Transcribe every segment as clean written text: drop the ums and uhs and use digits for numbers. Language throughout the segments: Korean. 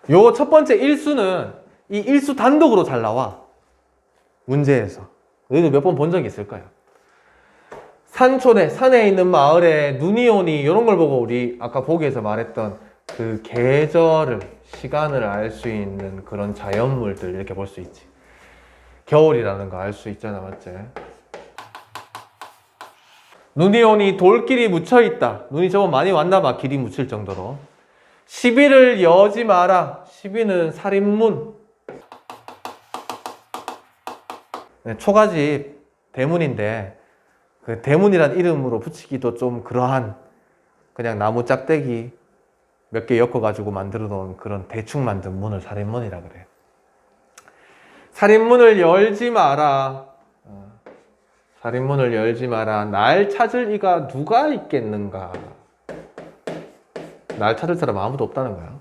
요 첫 번째 일수는 이 일수 단독으로 잘 나와. 문제에서. 너희들 몇 번 본 적이 있을 거야. 산촌에, 산에 있는 마을에 눈이 오니 이런 걸 보고 우리 아까 보기에서 말했던 그 계절을, 시간을 알 수 있는 그런 자연물들 이렇게 볼 수 있지. 겨울이라는 거 알 수 있잖아, 맞지? 눈이 오니 돌길이 묻혀있다. 눈이 저번 많이 왔나 봐, 길이 묻힐 정도로. 시비를 여지 마라. 시비는 살인문. 초가집 대문인데 그 대문이란 이름으로 붙이기도 좀 그러한 그냥 나무 짝대기 몇 개 엮어가지고 만들어 놓은 그런 대충 만든 문을 살인문이라 그래. 살인문을 열지 마라. 살인문을 열지 마라. 날 찾을 이가 누가 있겠는가. 날 찾을 사람 아무도 없다는 거야.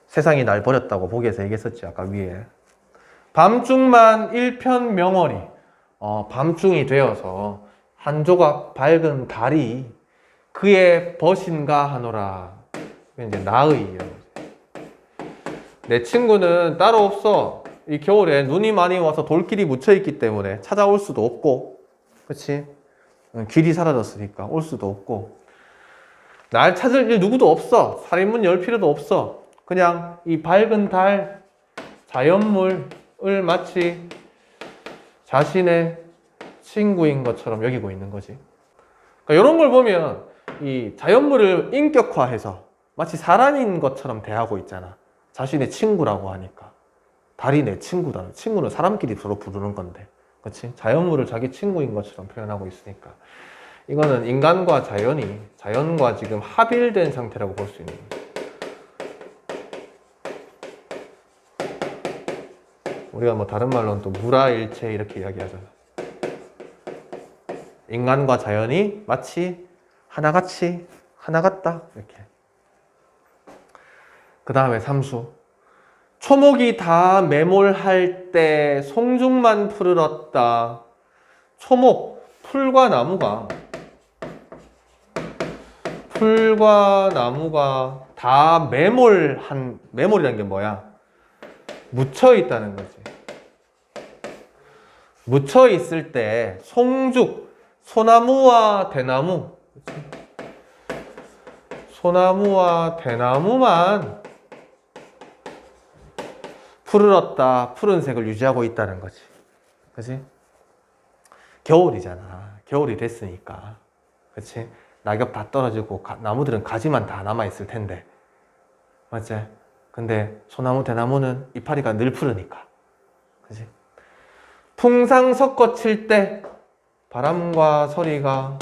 세상이 날 버렸다고 보기에서 얘기했었지, 아까 위에. 밤중만 일편명월이. 밤중이 되어서 한 조각 밝은 달이 그의 벗인가 하노라. 이제 나의. 내 친구는 따로 없어. 이 겨울에 눈이 많이 와서 돌길이 묻혀있기 때문에 찾아올 수도 없고, 그렇지? 길이 사라졌으니까 올 수도 없고, 날 찾을 일 누구도 없어. 살인문 열 필요도 없어. 그냥 이 밝은 달, 자연물을 마치 자신의 친구인 것처럼 여기고 있는 거지. 그러니까 이런 걸 보면 이 자연물을 인격화해서 마치 사람인 것처럼 대하고 있잖아. 자신의 친구라고 하니까. 달이 내 친구다. 친구는 사람끼리 서로 부르는 건데. 그렇지? 자연물을 자기 친구인 것처럼 표현하고 있으니까. 이거는 인간과 자연과 지금 합일된 상태라고 볼 수 있는 거예요. 우리가 뭐 다른 말로는 또 무라일체 이렇게 이야기하잖아. 인간과 자연이 마치 하나같이, 하나 같다. 이렇게. 그 다음에 삼수. 초목이 다 매몰할 때 송중만 푸르렀다. 초목, 풀과 나무가 다 매몰이라는 게 뭐야? 묻혀 있다는 거지. 묻혀 있을 때 송죽, 소나무와 대나무, 그치? 소나무와 대나무만 푸르렀다, 푸른색을 유지하고 있다는 거지. 그치? 겨울이잖아. 겨울이 됐으니까. 그치? 낙엽 다 떨어지고 나무들은 가지만 다 남아있을 텐데. 맞지? 근데 소나무, 대나무는 이파리가 늘 푸르니까. 그치? 풍상 섞어칠 때 바람과 서리가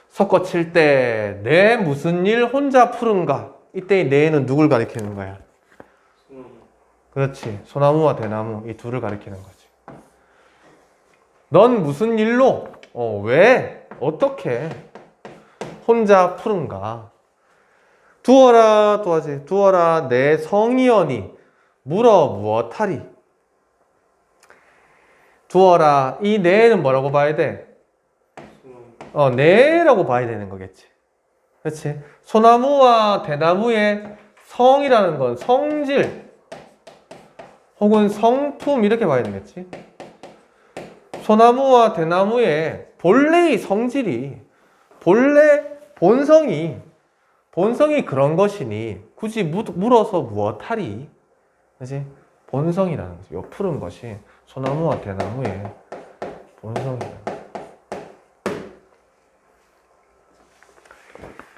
섞어칠 때 내 무슨 일 혼자 푸른가. 이때의 내는 누굴 가리키는 거야? 그렇지. 소나무와 대나무 이 둘을 가리키는 거지. 넌 무슨 일로? 왜? 어떻게? 혼자 푸른가? 두어라 또 하지. 두어라 내 성이여니 물어 무엇하리? 두어라 이 내는 뭐라고 봐야 돼? 내라고 봐야 되는 거겠지. 그렇지? 소나무와 대나무의 성이라는 건 성질 혹은 성품 이렇게 봐야 되겠지. 소나무와 대나무의 본래의 성질이 본성이 그런 것이니 굳이 물어서 무엇하리? 그렇지? 본성이라는 거지. 요 푸른 것이 소나무와 대나무의 본성이다.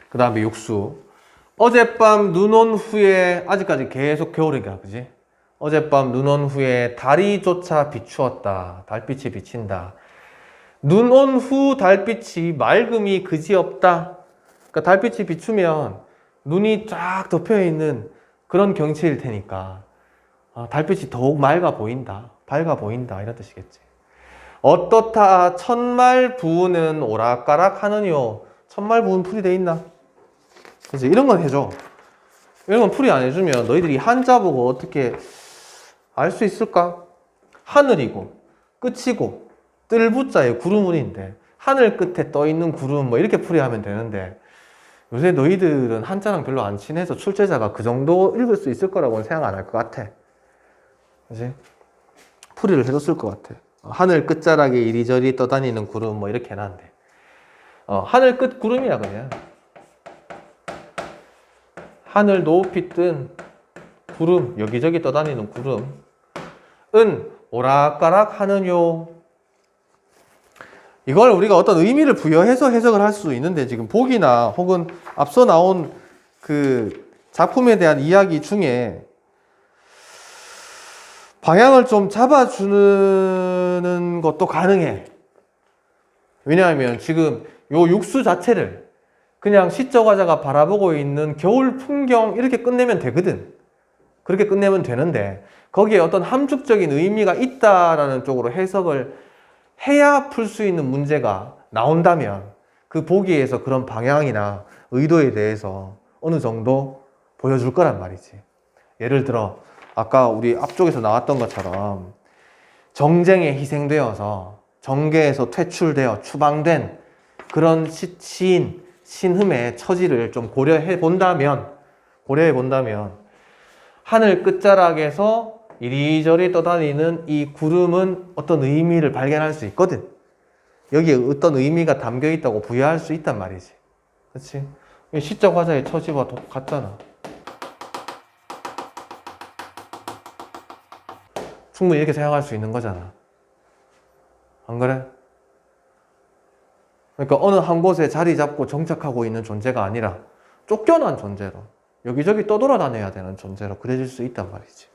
그 다음에 육수. 어젯밤 눈 온 후에, 아직까지 계속 겨울이니까, 그지? 어젯밤 눈 온 후에 달이조차 비추었다. 달빛이 비친다. 눈 온 후 달빛이 맑음이 그지없다. 그러니까 달빛이 비추면 눈이 쫙 덮여있는 그런 경치일 테니까 달빛이 더욱 맑아 보인다. 밝아 보인다. 이런 뜻이겠지. 어떻다 천말 부으는 오락가락 하느뇨. 천말 부은 풀이 돼 있나? 그치? 이런 건 해줘. 이런 건 풀이 안 해주면 너희들이 한자 보고 어떻게 알 수 있을까? 하늘이고 끝이고 뜰부자에 구름운인데 하늘 끝에 떠 있는 구름 뭐 이렇게 풀이하면 되는데 요새 너희들은 한자랑 별로 안 친해서 출제자가 그 정도 읽을 수 있을 거라고는 생각 안 할 것 같아. 그지? 풀이를 해줬을 것 같아. 하늘 끝자락에 이리저리 떠다니는 구름 뭐 이렇게 해놨는데 하늘 끝 구름이야 그냥. 하늘 높이 뜬 구름, 여기저기 떠다니는 구름은 오락가락 하느뇨. 이걸 우리가 어떤 의미를 부여해서 해석을 할 수 있는데 지금 복이나 혹은 앞서 나온 그 작품에 대한 이야기 중에 방향을 좀 잡아주는 것도 가능해. 왜냐하면 지금 요 육수 자체를 그냥 시적 화자가 바라보고 있는 겨울 풍경 이렇게 끝내면 되거든. 그렇게 끝내면 되는데 거기에 어떤 함축적인 의미가 있다라는 쪽으로 해석을 해야 풀 수 있는 문제가 나온다면 그 보기에서 그런 방향이나 의도에 대해서 어느 정도 보여줄 거란 말이지. 예를 들어 아까 우리 앞쪽에서 나왔던 것처럼 정쟁에 희생되어서 정계에서 퇴출되어 추방된 그런 시인, 신흠의 처지를 좀 고려해 본다면 하늘 끝자락에서 이리저리 떠다니는 이 구름은 어떤 의미를 발견할 수 있거든. 여기에 어떤 의미가 담겨 있다고 부여할 수 있단 말이지. 그렇지? 시적 화자의 처지와 같잖아. 충분히 이렇게 생각할 수 있는 거잖아. 안 그래? 그러니까 어느 한 곳에 자리 잡고 정착하고 있는 존재가 아니라 쫓겨난 존재로 여기저기 떠돌아다녀야 되는 존재로 그려질 수 있단 말이지.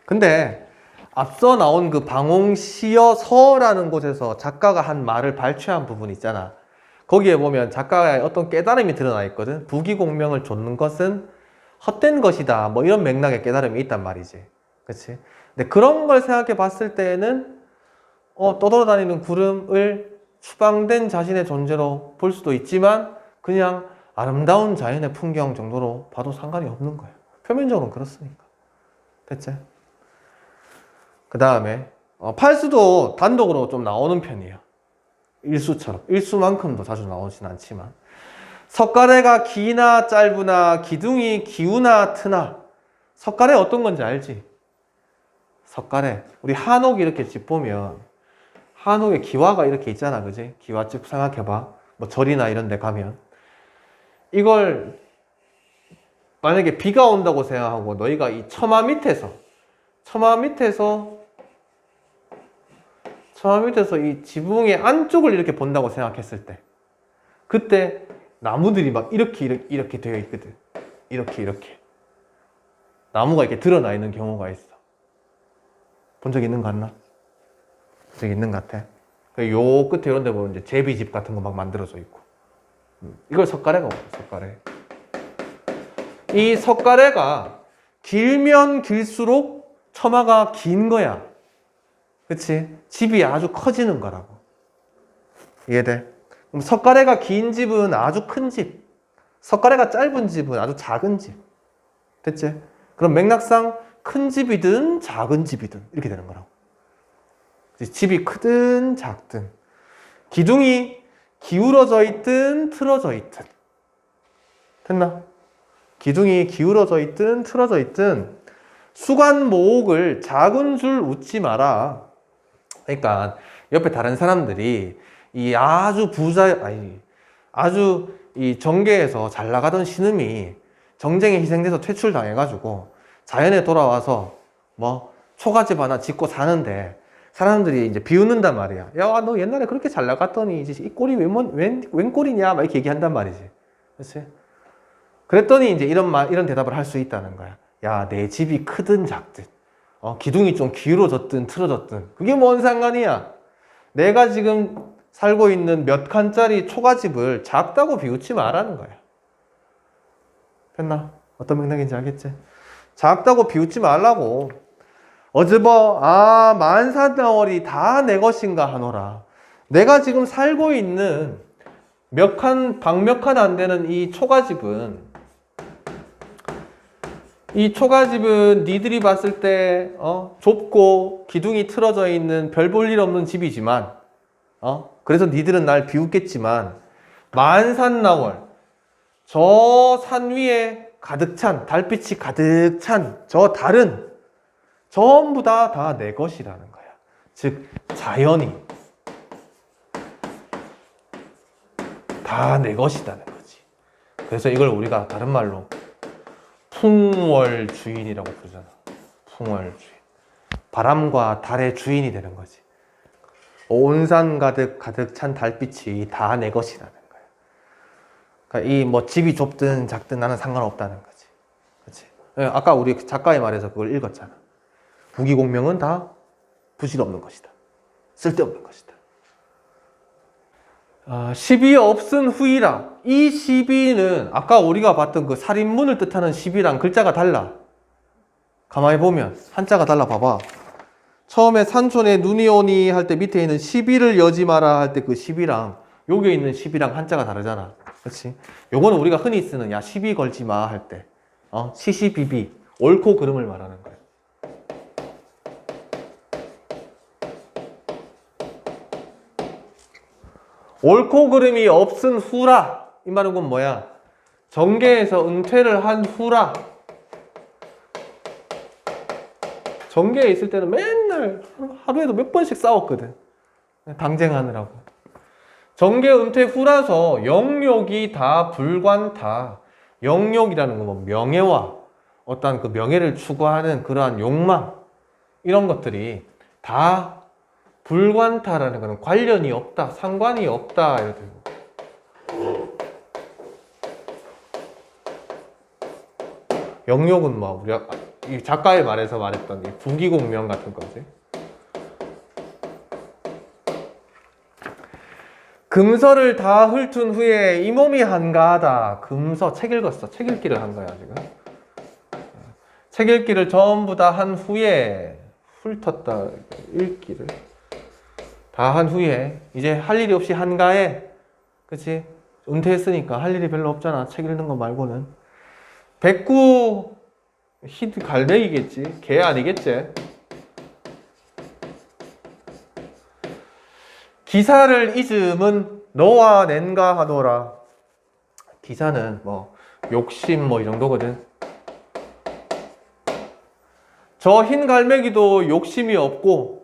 근데 앞서 나온 그 방홍시여서라는 곳에서 작가가 한 말을 발췌한 부분 있잖아. 거기에 보면 작가의 어떤 깨달음이 드러나 있거든. 부귀공명을 좇는 것은 헛된 것이다. 뭐 이런 맥락의 깨달음이 있단 말이지. 그치? 근데 그런 걸 생각해 봤을 때에는 떠돌아다니는 구름을 추방된 자신의 존재로 볼 수도 있지만 그냥 아름다운 자연의 풍경 정도로 봐도 상관이 없는 거야. 표면적으로는 그렇으니까. 됐지? 그 다음에 팔수도 단독으로 좀 나오는 편이에요. 일수처럼. 일수만큼도 자주 나오진 않지만 석가래가 기나 짧으나 기둥이 기우나 트나. 석가래 어떤 건지 알지? 석가래. 우리 한옥 이렇게 집 보면 한옥에 기와가 이렇게 있잖아. 그지? 기와집 생각해봐. 뭐 절이나 이런 데 가면 이걸 만약에 비가 온다고 생각하고 너희가 이 처마 밑에서 이 지붕의 안쪽을 이렇게 본다고 생각했을 때 그때 나무들이 막 이렇게 되어 있거든. 이렇게 나무가 이렇게 드러나 있는 경우가 있어. 본 적 있는 거 같나? 본 적 있는 것 같아. 요 끝에 이런 데 보면 이제 제비집 같은 거 막 만들어져 있고 이걸 석가래가 뭐야? 석가래. 이 석가래가 길면 길수록 처마가 긴 거야. 그치? 집이 아주 커지는 거라고. 이해돼? 그럼 석가래가 긴 집은 아주 큰 집, 석가래가 짧은 집은 아주 작은 집. 됐지? 그럼 맥락상 큰 집이든 작은 집이든 이렇게 되는 거라고. 집이 크든 작든 기둥이 기울어져 있든 틀어져 있든. 됐나? 기둥이 기울어져 있든 틀어져 있든 수관 모옥을 작은 줄 웃지 마라. 그러니까 옆에 다른 사람들이 이 아주 이 정계에서 잘 나가던 신음이 정쟁에 희생돼서 퇴출당해가지고 자연에 돌아와서 뭐 초가집 하나 짓고 사는데 사람들이 이제 비웃는단 말이야. 야, 너 옛날에 그렇게 잘 나갔더니 이제 이 꼴이 웬 꼴이냐? 막 이렇게 얘기한단 말이지. 그렇지? 그랬더니 이제 이런 대답을 할 수 있다는 거야. 야, 내 집이 크든 작든, 기둥이 좀 기울어졌든 틀어졌든, 그게 뭔 상관이야? 내가 지금 살고 있는 몇 칸짜리 초가집을 작다고 비웃지 말라는 거야. 됐나? 어떤 맥락인지 알겠지? 작다고 비웃지 말라고. 만사나월이 다 내 것인가 하노라. 내가 지금 살고 있는 방 몇 칸 안 되는 이 초가집은 이 초가집은 니들이 봤을 때 좁고 기둥이 틀어져 있는 별 볼 일 없는 집이지만 그래서 니들은 날 비웃겠지만 만산나월 저 산 위에 가득 찬 달빛이 가득 찬 저 달은 전부 다 내 것이라는 거야. 즉 자연이 다 내 것이라는 거지. 그래서 이걸 우리가 다른 말로 풍월주인이라고 부르잖아. 풍월주인. 바람과 달의 주인이 되는 거지. 온 산 가득 찬 달빛이 다 내 것이라는 거야. 그러니까 이 뭐 집이 좁든 작든 나는 상관없다는 거지. 그렇지? 아까 우리 작가의 말에서 그걸 읽었잖아. 부귀공명은 다 부질없는 것이다. 쓸데없는 것이다. 시비 없은 후이라. 이 시비는 아까 우리가 봤던 그 살인문을 뜻하는 시비랑 글자가 달라. 가만히 보면 한자가 달라. 봐봐. 처음에 산촌에 눈이 오니 할 때 밑에 있는 시비를 여지 마라 할 때 그 시비랑 여기 있는 시비랑 한자가 다르잖아. 그렇지? 요거는 우리가 흔히 쓰는 야 시비 걸지 마 할 때 시시비비 옳고 그름을 말하는 거야. 옳고 그름이 없은 후라. 이 말은 건 뭐야? 정계에서 은퇴를 한 후라. 정계에 있을 때는 맨날 하루에도 몇 번씩 싸웠거든. 당쟁하느라고. 정계 은퇴 후라서 영욕이 다 불관타. 영욕이라는 건 뭐 명예와 어떤 그 명예를 추구하는 그러한 욕망 이런 것들이 다 불관타라는 것은 관련이 없다, 상관이 없다 이렇게. 영욕은 뭐 우리가 이 작가의 말에서 말했던 이 부귀공명 같은 거지. 금서를 다 훑은 후에 이 몸이 한가하다. 금서 책 읽었어. 책 읽기를 한 거야 지금. 책 읽기를 전부 다 한 후에 훑었다. 읽기를 다 한 후에 이제 할 일이 없이 한가해. 그치? 은퇴했으니까 할 일이 별로 없잖아. 책 읽는 거 말고는. 백구 갈매기겠지. 개 아니겠지. 기사를 잊음은 너와 낸가 하노라. 기사는 뭐 욕심 뭐 이 정도거든. 저 흰 갈매기도 욕심이 없고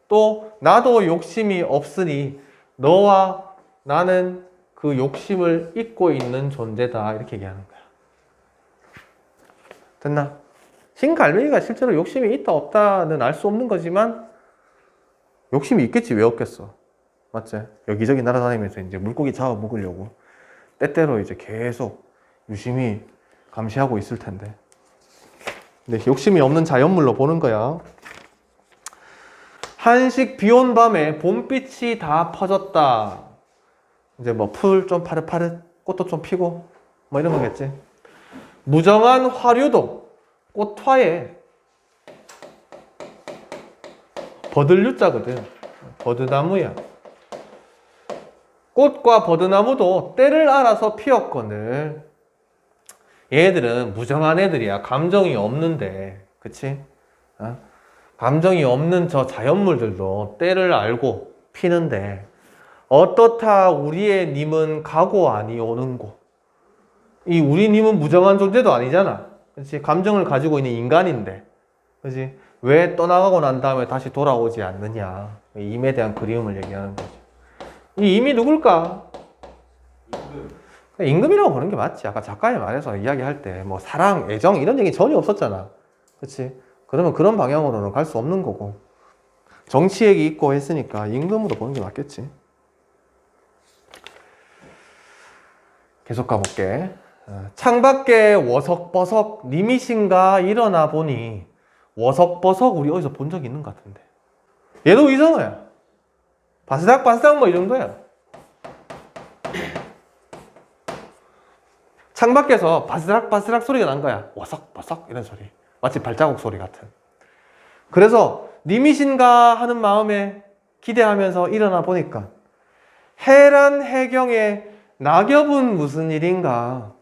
또 나도 욕심이 없으니 너와 나는 그 욕심을 잊고 있는 존재다. 이렇게 얘기하는 거야. 됐나? 흰 갈매기가 실제로 욕심이 있다 없다는 알 수 없는 거지만 욕심이 있겠지. 왜 없겠어? 맞지? 여기저기 날아다니면서 이제 물고기 잡아 먹으려고 때때로 이제 계속 유심히 감시하고 있을 텐데. 근데 욕심이 없는 자연물로 보는 거야. 한식 비온 밤에 봄빛이 다 퍼졌다. 이제 뭐 풀 좀 파릇파릇, 꽃도 좀 피고 뭐 이런 거겠지. 무정한 화류도 꽃화에 버들류자거든. 버드나무야. 꽃과 버드나무도 때를 알아서 피었거늘. 얘들은 무정한 애들이야. 감정이 없는데, 그치? 감정이 없는 저 자연물들도 때를 알고 피는데 어떻다 우리의 님은 가고 아니 오는고. 이 우리 님은 무정한 존재도 아니잖아. 그치? 감정을 가지고 있는 인간인데, 그치? 왜 떠나가고 난 다음에 다시 돌아오지 않느냐. 임에 대한 그리움을 얘기하는 거지. 이 임이 누굴까? 임금이라고 보는 게 맞지. 아까 작가의 말에서 이야기할 때 뭐 사랑, 애정 이런 얘기 전혀 없었잖아. 그치? 그러면 그런 방향으로는 갈 수 없는 거고 정치액이 있고 했으니까 임금으로 보는 게 맞겠지. 계속 가볼게. 창밖에 워석버석 님이신가 일어나 보니. 워석버석 우리 어디서 본 적 있는 것 같은데. 얘도 이상해요. 바스닥바스닥 뭐 이 정도야. 창밖에서 바스락바스락 소리가 난 거야. 워석버석 이런 소리. 마치 발자국 소리 같은. 그래서 님이신가 하는 마음에 기대하면서 일어나 보니까 해란 해경에 낙엽은 무슨 일인가.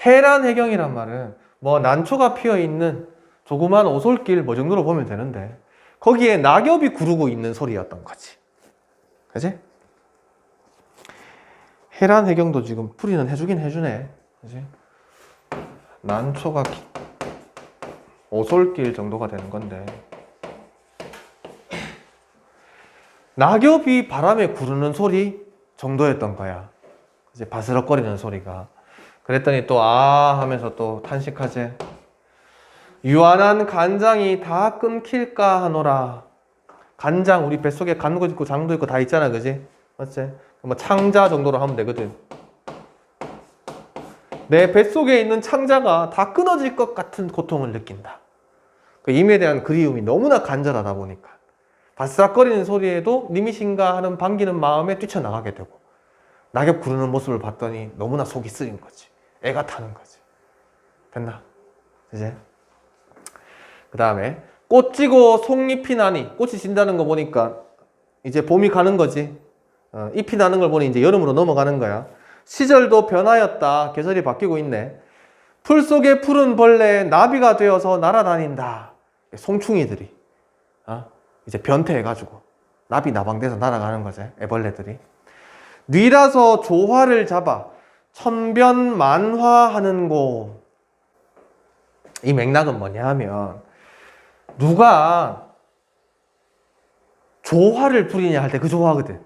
해란 해경이란 말은 뭐 난초가 피어 있는 조그만 오솔길 뭐 정도로 보면 되는데 거기에 낙엽이 구르고 있는 소리였던 거지. 그지? 해란 해경도 지금 풀이는 해주긴 해주네. 그지? 난초가 오솔길 정도가 되는 건데 낙엽이 바람에 구르는 소리 정도였던 거야. 이제 바스럭거리는 소리가. 그랬더니 또 아 하면서 또 탄식하지. 유한한 간장이 다 끊길까 하노라. 간장 우리 뱃속에 간도 있고 장도 있고 다 있잖아, 그지? 맞지? 뭐 창자 정도로 하면 되거든. 내 뱃속에 있는 창자가 다 끊어질 것 같은 고통을 느낀다. 그 임에 대한 그리움이 너무나 간절하다 보니까 바스락거리는 소리에도 님이신가 하는 반기는 마음에 뛰쳐나가게 되고 낙엽 구르는 모습을 봤더니 너무나 속이 쓰린 거지. 애가 타는 거지. 됐나? 이제 그 다음에 꽃 지고 속잎이 나니 꽃이 진다는 거 보니까 이제 봄이 가는 거지. 잎이 나는 걸 보니 이제 여름으로 넘어가는 거야. 시절도 변하였다. 계절이 바뀌고 있네. 풀 속에 푸른 벌레 나비가 되어서 날아다닌다. 송충이들이 이제 변태해가지고 나비 나방돼서 날아가는 거지. 애벌레들이. 뉘라서 조화를 잡아 천변만화하는 곳. 이 맥락은 뭐냐 하면 누가 조화를 부리냐 할 때 그 조화거든.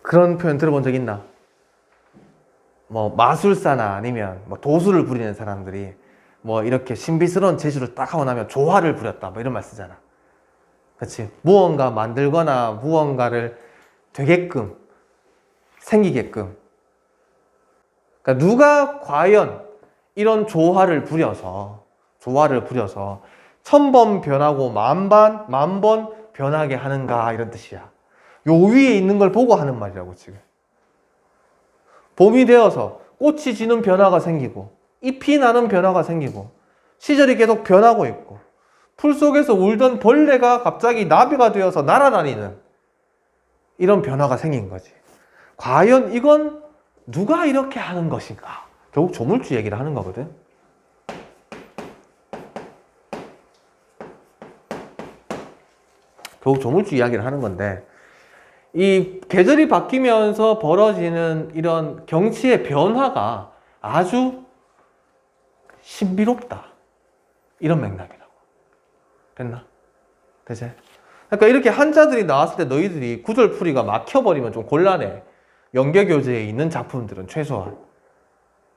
그런 표현 들어본 적 있나? 뭐 마술사나 아니면 뭐 도수를 부리는 사람들이 뭐 이렇게 신비스러운 재주를 딱 하고 나면 조화를 부렸다 뭐 이런 말 쓰잖아. 그렇지? 무언가 만들거나 무언가를 되게끔 생기게끔. 그러니까 누가 과연 이런 조화를 부려서 천번 변하고 만번 변하게 하는가 이런 뜻이야. 요 위에 있는 걸 보고 하는 말이라고 지금. 봄이 되어서 꽃이 지는 변화가 생기고 잎이 나는 변화가 생기고 시절이 계속 변하고 있고 풀 속에서 울던 벌레가 갑자기 나비가 되어서 날아다니는 이런 변화가 생긴 거지. 과연 이건 누가 이렇게 하는 것인가? 결국 조물주 얘기를 하는 거거든. 결국 조물주 이야기를 하는 건데 이 계절이 바뀌면서 벌어지는 이런 경치의 변화가 아주 신비롭다. 이런 맥락이라고. 됐나? 되지? 그러니까 이렇게 한자들이 나왔을 때 너희들이 구절풀이가 막혀버리면 좀 곤란해. 연계교재에 있는 작품들은 최소한.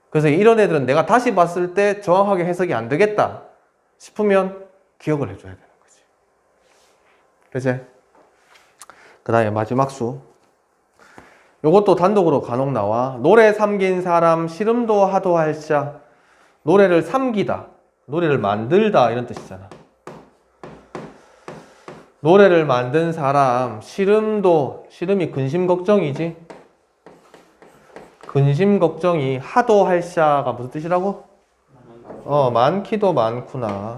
그래서 이런 애들은 내가 다시 봤을 때 정확하게 해석이 안 되겠다 싶으면 기억을 해줘야 되는 거지. 그치? 그 다음에 마지막 수. 요것도 단독으로 간혹 나와. 노래 삼긴 사람 시름도 하도 할자. 노래를 삼기다, 노래를 만들다 이런 뜻이잖아. 노래를 만든 사람 시름이 근심 걱정이지. 근심 걱정이 하도 할샤가 무슨 뜻이라고? 많기도 많구나.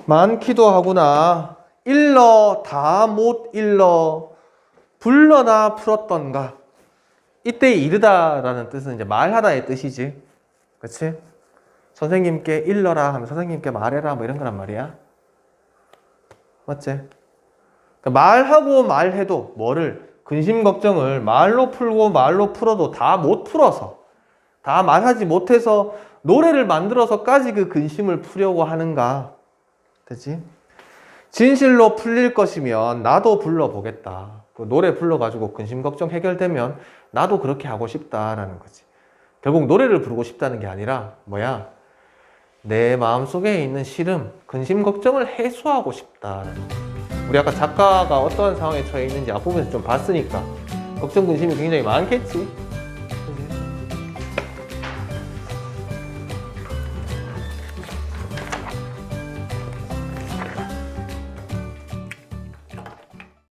많기도 하구나. 일러 다 못 일러 불러나 풀었던가. 이때 이르다라는 뜻은 이제 말하다의 뜻이지. 그치? 선생님께 일러라 하면 선생님께 말해라 뭐 이런 거란 말이야. 맞지? 그러니까 말하고 말해도 뭐를 근심 걱정을 말로 풀고 말로 풀어도 다 못 풀어서 다 말하지 못해서 노래를 만들어서까지 그 근심을 풀려고 하는가. 되지? 진실로 풀릴 것이면 나도 불러보겠다. 그 노래 불러가지고 근심 걱정 해결되면 나도 그렇게 하고 싶다라는 거지. 결국 노래를 부르고 싶다는 게 아니라 뭐야? 내 마음속에 있는 시름, 근심 걱정을 해소하고 싶다라는 거지. 우리 아까 작가가 어떠한 상황에 처해 있는지 앞부분에서 좀 봤으니까 걱정 근심이 굉장히 많겠지.